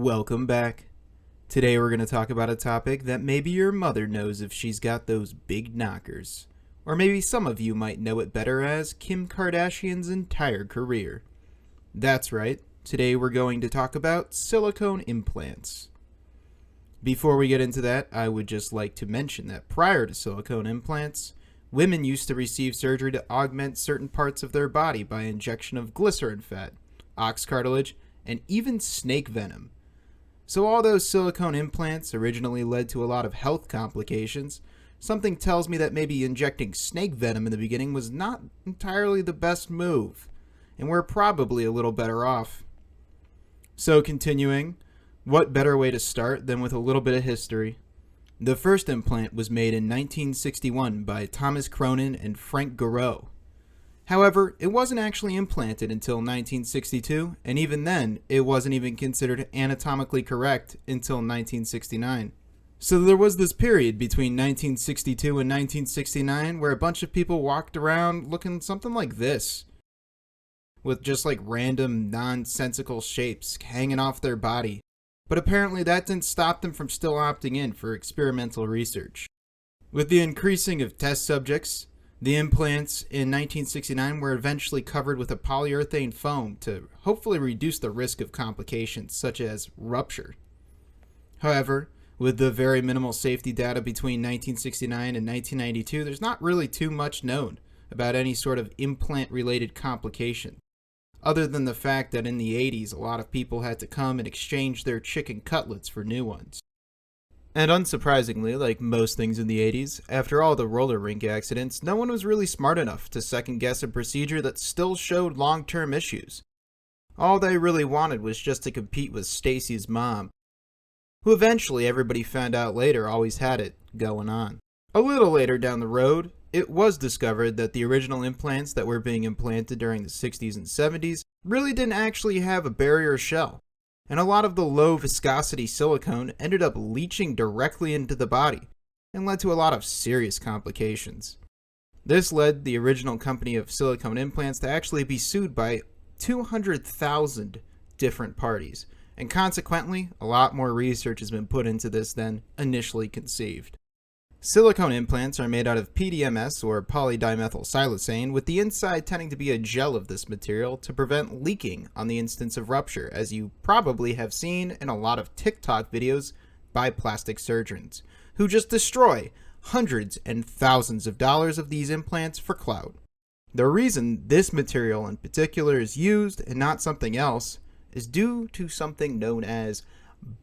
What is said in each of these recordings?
Welcome back. Today we're going to talk about a topic that maybe your mother knows if she's got those big knockers. Or maybe some of you might know it better as Kim Kardashian's entire career. That's right, today we're going to talk about silicone implants. Before we get into that, I would just like to mention that prior to silicone implants, women used to receive surgery to augment certain parts of their body by injection of glycerin fat, ox cartilage, and even snake venom. So all those silicone implants originally led to a lot of health complications. Something tells me that maybe injecting snake venom in the beginning was not entirely the best move, and we're probably a little better off. So continuing, what better way to start than with a little bit of history? The first implant was made in 1961 by Thomas Cronin and Frank Garreau. However, it wasn't actually implanted until 1962, and even then, it wasn't even considered anatomically correct until 1969. So there was this period between 1962 and 1969 where a bunch of people walked around looking something like this, with just like random nonsensical shapes hanging off their body. But apparently that didn't stop them from still opting in for experimental research. With the increasing of test subjects, the implants in 1969 were eventually covered with a polyurethane foam to hopefully reduce the risk of complications such as rupture. However, with the very minimal safety data between 1969 and 1992, there's not really too much known about any sort of implant-related complication, other than the fact that in the 80s a lot of people had to come and exchange their chicken cutlets for new ones. And unsurprisingly, like most things in the 80s, after all the roller rink accidents, no one was really smart enough to second-guess a procedure that still showed long-term issues. All they really wanted was just to compete with Stacy's mom, who eventually everybody found out later always had it going on. A little later down the road, it was discovered that the original implants that were being implanted during the 60s and 70s really didn't actually have a barrier shell, and a lot of the low viscosity silicone ended up leaching directly into the body and led to a lot of serious complications. This led the original company of silicone implants to actually be sued by 200,000 different parties, and consequently, a lot more research has been put into this than initially conceived. Silicone implants are made out of PDMS, or polydimethylsiloxane, with the inside tending to be a gel of this material to prevent leaking on the instance of rupture, as you probably have seen in a lot of TikTok videos by plastic surgeons, who just destroy hundreds and thousands of dollars of these implants for clout. The reason this material in particular is used and not something else is due to something known as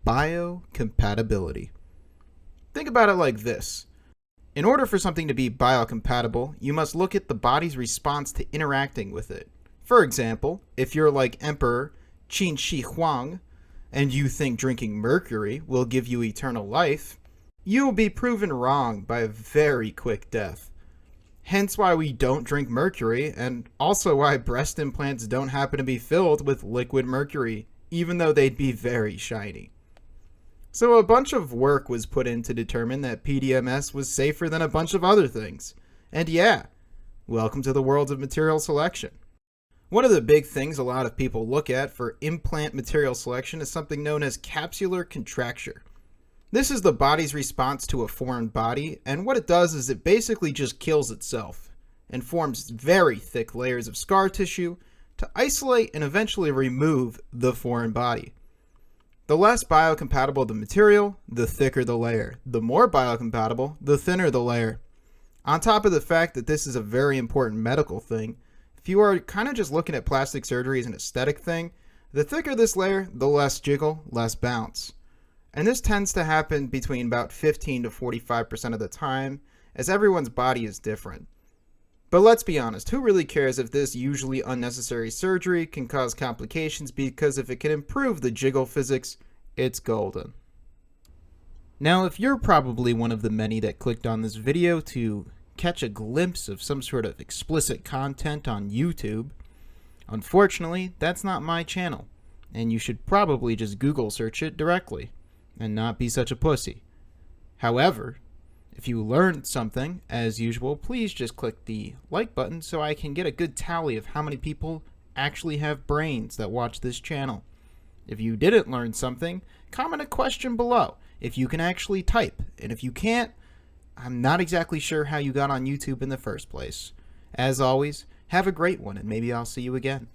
biocompatibility. Think about it like this. In order for something to be biocompatible, you must look at the body's response to interacting with it. For example, if you're like Emperor Qin Shi Huang, and you think drinking mercury will give you eternal life, you will be proven wrong by a very quick death. Hence why we don't drink mercury, and also why breast implants don't happen to be filled with liquid mercury, even though they'd be very shiny. So a bunch of work was put in to determine that PDMS was safer than a bunch of other things. And yeah, welcome to the world of material selection. One of the big things a lot of people look at for implant material selection is something known as capsular contracture. This is the body's response to a foreign body, and what it does is it basically just kills itself and forms very thick layers of scar tissue to isolate and eventually remove the foreign body. The less biocompatible the material, the thicker the layer. The more biocompatible, the thinner the layer. On top of the fact that this is a very important medical thing, if you are kind of just looking at plastic surgery as an aesthetic thing, the thicker this layer, the less jiggle, less bounce. And this tends to happen between about 15 to 45% of the time, as everyone's body is different. But let's be honest, who really cares if this usually unnecessary surgery can cause complications, because if it can improve the jiggle physics, it's golden. Now, if you're probably one of the many that clicked on this video to catch a glimpse of some sort of explicit content on YouTube, unfortunately, that's not my channel, and you should probably just Google search it directly, and not be such a pussy. However, if you learned something, as usual, please just click the like button so I can get a good tally of how many people actually have brains that watch this channel. If you didn't learn something, comment a question below if you can actually type. And if you can't, I'm not exactly sure how you got on YouTube in the first place. As always, have a great one, and maybe I'll see you again.